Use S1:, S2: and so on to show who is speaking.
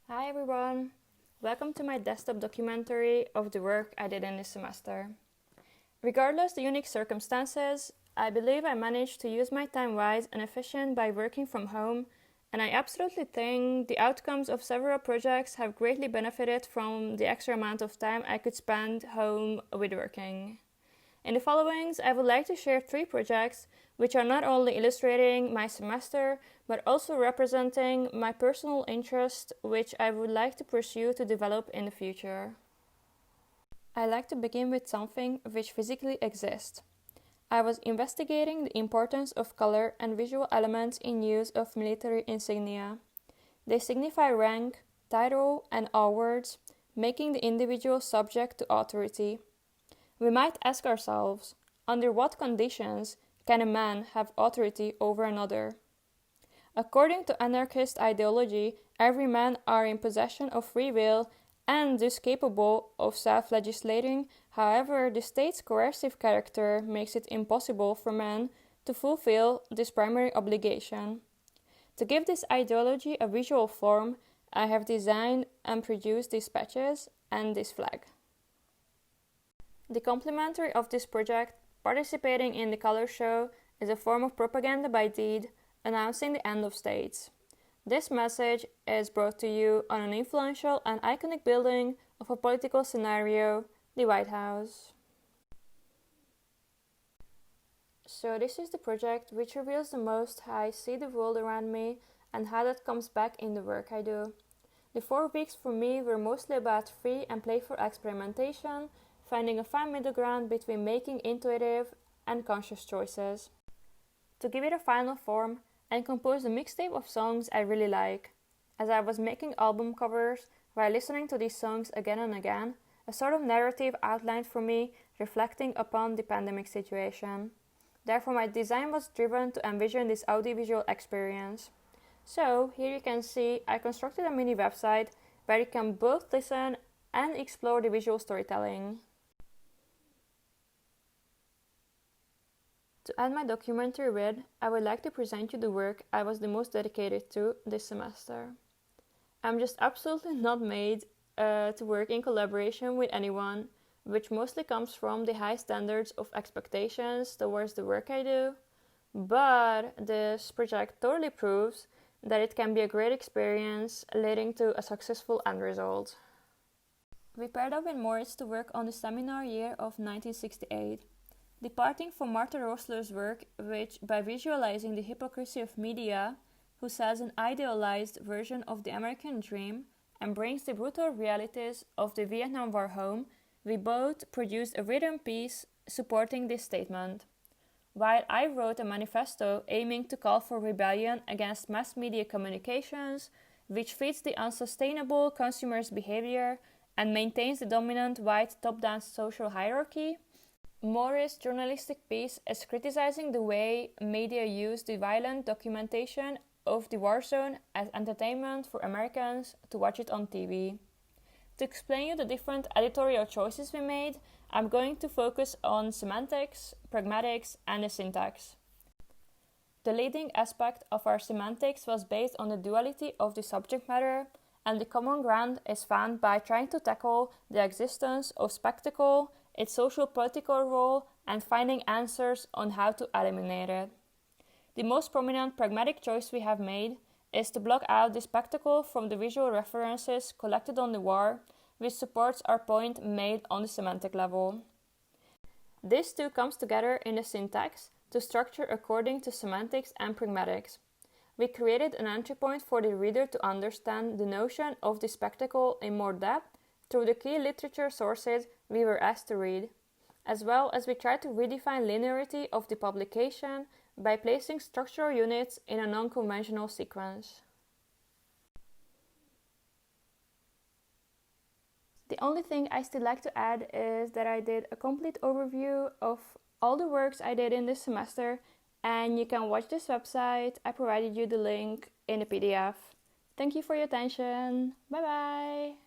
S1: Hi everyone! Welcome to my desktop documentary of the work I did in this semester. Regardless the unique circumstances, I believe I managed to use my time wise and efficient by working from home, and I absolutely think the outcomes of several projects have greatly benefited from the extra amount of time I could spend home with working. In the followings, I would like to share 3 projects which are not only illustrating my semester, but also representing my personal interest which I would like to pursue to develop in the future. I like to begin with something which physically exists. I was investigating the importance of color and visual elements in use of military insignia. They signify rank, title, and awards, making the individual subject to authority. We might ask ourselves, under what conditions can a man have authority over another? According to anarchist ideology, every man are in possession of free will and is capable of self-legislating. However, the state's coercive character makes it impossible for men to fulfill this primary obligation. To give this ideology a visual form, I have designed and produced these patches and this flag. The complementary of this project, participating in the color show, is a form of propaganda by deed, announcing the end of states. This message is brought to you on an influential and iconic building of a political scenario, the White House. So this is the project which reveals the most how I see the world around me and how that comes back in the work I do. The 4 weeks for me were mostly about free and playful experimentation, finding a fine middle ground between making intuitive and conscious choices. To give it a final form, I composed a mixtape of songs I really like. As I was making album covers while listening to these songs again and again, a sort of narrative outlined for me reflecting upon the pandemic situation. Therefore, my design was driven to envision this audiovisual experience. So, here you can see I constructed a mini website where you can both listen and explore the visual storytelling. To end my documentary with, I would like to present you the work I was the most dedicated to this semester. I'm just absolutely not made to work in collaboration with anyone, which mostly comes from the high standards of expectations towards the work I do, but this project totally proves that it can be a great experience leading to a successful end result. We paired up with Moritz to work on the seminar year of 1968. Departing from Martha Rosler's work, which, by visualizing the hypocrisy of media, who sells an idealized version of the American dream and brings the brutal realities of the Vietnam War home, we both produced a written piece supporting this statement. While I wrote a manifesto aiming to call for rebellion against mass media communications, which feeds the unsustainable consumer's behavior and maintains the dominant white top-down social hierarchy, Morris' journalistic piece is criticizing the way media use the violent documentation of the war zone as entertainment for Americans to watch it on TV. To explain you the different editorial choices we made, I'm going to focus on semantics, pragmatics, and the syntax. The leading aspect of our semantics was based on the duality of the subject matter, and the common ground is found by trying to tackle the existence of spectacle, its social political role, and finding answers on how to eliminate it. The most prominent pragmatic choice we have made is to block out the spectacle from the visual references collected on the war, which supports our point made on the semantic level. This too comes together in the syntax to structure according to semantics and pragmatics. We created an entry point for the reader to understand the notion of the spectacle in more depth through the key literature sources we were asked to read, as well as we tried to redefine linearity of the publication by placing structural units in a non-conventional sequence. The only thing I still like to add is that I did a complete overview of all the works I did in this semester, and you can watch this website. I provided you the link in the PDF. Thank you for your attention. Bye bye!